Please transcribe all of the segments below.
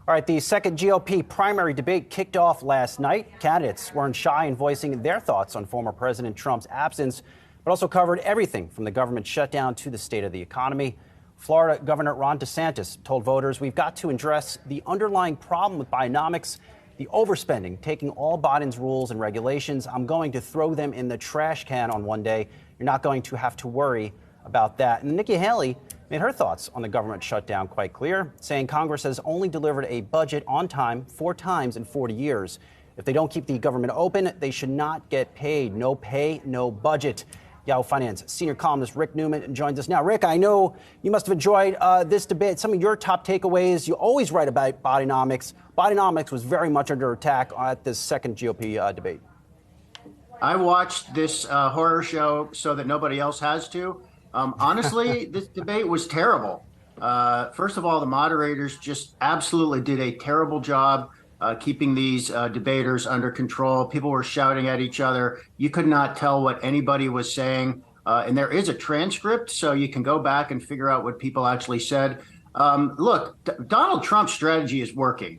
All right, the second GOP primary debate kicked off last night. Candidates weren't shy in voicing their thoughts on former President Trump's absence, but also covered everything from the government shutdown to the state of the economy. Florida Governor Ron DeSantis told voters we've got to address the underlying problem with Bidenomics, the overspending, taking all Biden's rules and regulations. I'm going to throw them in the trash can on one day. You're not going to have to worry about that. And Nikki Haley made her thoughts on the government shutdown quite clear, saying Congress has only delivered a budget on time 4 times in 40 years. If they don't keep the government open, they should not get paid. No pay, no budget. Yahoo Finance senior columnist Rick Newman joins us now. Rick, I know you must have enjoyed this debate. Some of your top takeaways, you always write about Bidenomics. Bidenomics was very much under attack at this second GOP debate. I watched this horror show so that nobody else has to. Honestly, this debate was terrible. First of all, the moderators just absolutely did a terrible job keeping these debaters under control. People were shouting at each other. You could not tell what anybody was saying. And there is a transcript, so you can go back and figure out what people actually said. Look, Donald Trump's strategy is working.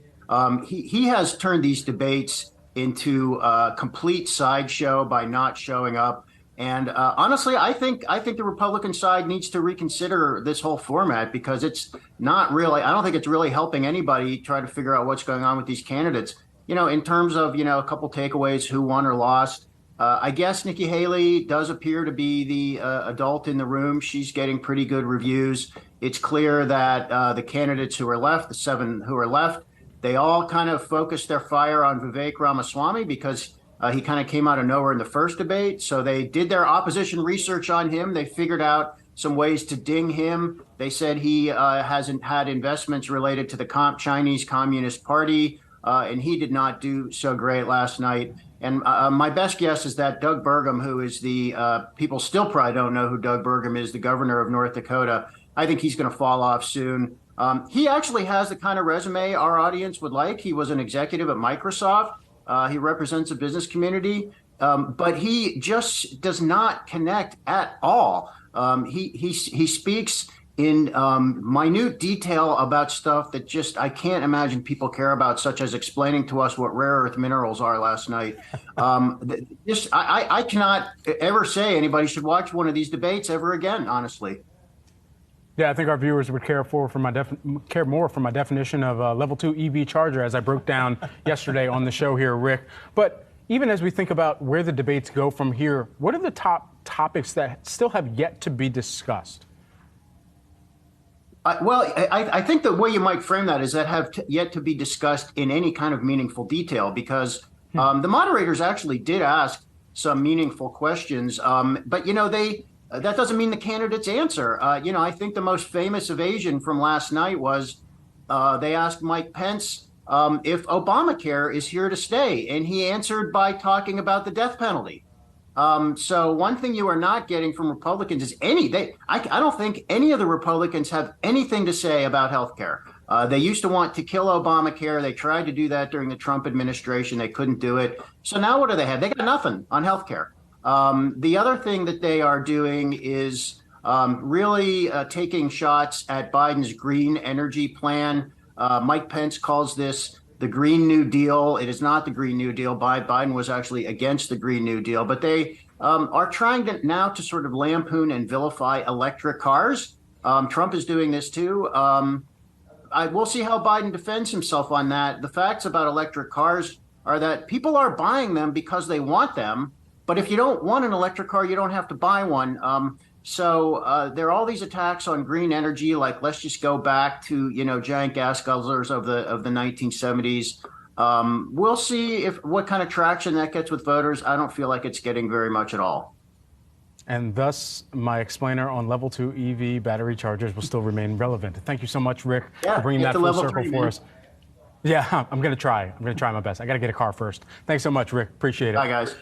He has turned these debates into a complete sideshow by not showing up. And honestly, I think the Republican side needs to reconsider this whole format because it's not really, I don't think it's really helping anybody try to figure out what's going on with these candidates. You know, in terms of, a couple takeaways, who won or lost, I guess Nikki Haley does appear to be the adult in the room. She's getting pretty good reviews. It's clear that the candidates who are left, the 7 who are left, they all kind of focused their fire on Vivek Ramaswamy because he kind of came out of nowhere in the first debate. So they did their opposition research on him. They figured out some ways to ding him. They said he hasn't had investments related to the Chinese Communist Party, and he did not do so great last night. And my best guess is that Doug Burgum, who is people still probably don't know who Doug Burgum is, the governor of North Dakota, I think he's going to fall off soon. He actually has the kind of resume our audience would like. He was an executive at Microsoft. He represents a business community, but he just does not connect at all. He speaks in minute detail about stuff that just I can't imagine people care about, such as explaining to us what rare earth minerals are last night. I cannot ever say anybody should watch one of these debates ever again, honestly. Yeah, I think our viewers would care more for my definition of a level 2 EV charger, as I broke down yesterday on the show here, Rick. But even as we think about where the debates go from here, what are the top topics that still have yet to be discussed? I think the way you might frame that is that have yet to be discussed in any kind of meaningful detail, because the moderators actually did ask some meaningful questions, but that doesn't mean the candidates answer. I think the most famous evasion from last night was they asked Mike Pence if Obamacare is here to stay, and he answered by talking about the death penalty. So one thing you are not getting from Republicans is I don't think any of the Republicans have anything to say about health care. They used to want to kill Obamacare. They tried to do that during the Trump administration. They couldn't do it. So now what do they have? They got nothing on health care. The other thing that they are doing is really taking shots at Biden's green energy plan. Mike Pence calls this the Green New Deal. It is not the Green New Deal. Biden was actually against the Green New Deal, but they are trying now to sort of lampoon and vilify electric cars. Trump is doing this too. We'll see how Biden defends himself on that. The facts about electric cars are that people are buying them because they want them. But if you don't want an electric car, you don't have to buy one. So there are all these attacks on green energy, like let's just go back to giant gas guzzlers of the 1970s. We'll see what kind of traction that gets with voters. I don't feel like it's getting very much at all. And thus, my explainer on level 2 EV battery chargers will still remain relevant. Thank you so much, Rick, for bringing that full circle for us. Yeah, I'm going to try. I'm going to try my best. I got to get a car first. Thanks so much, Rick. Appreciate it. Bye, guys.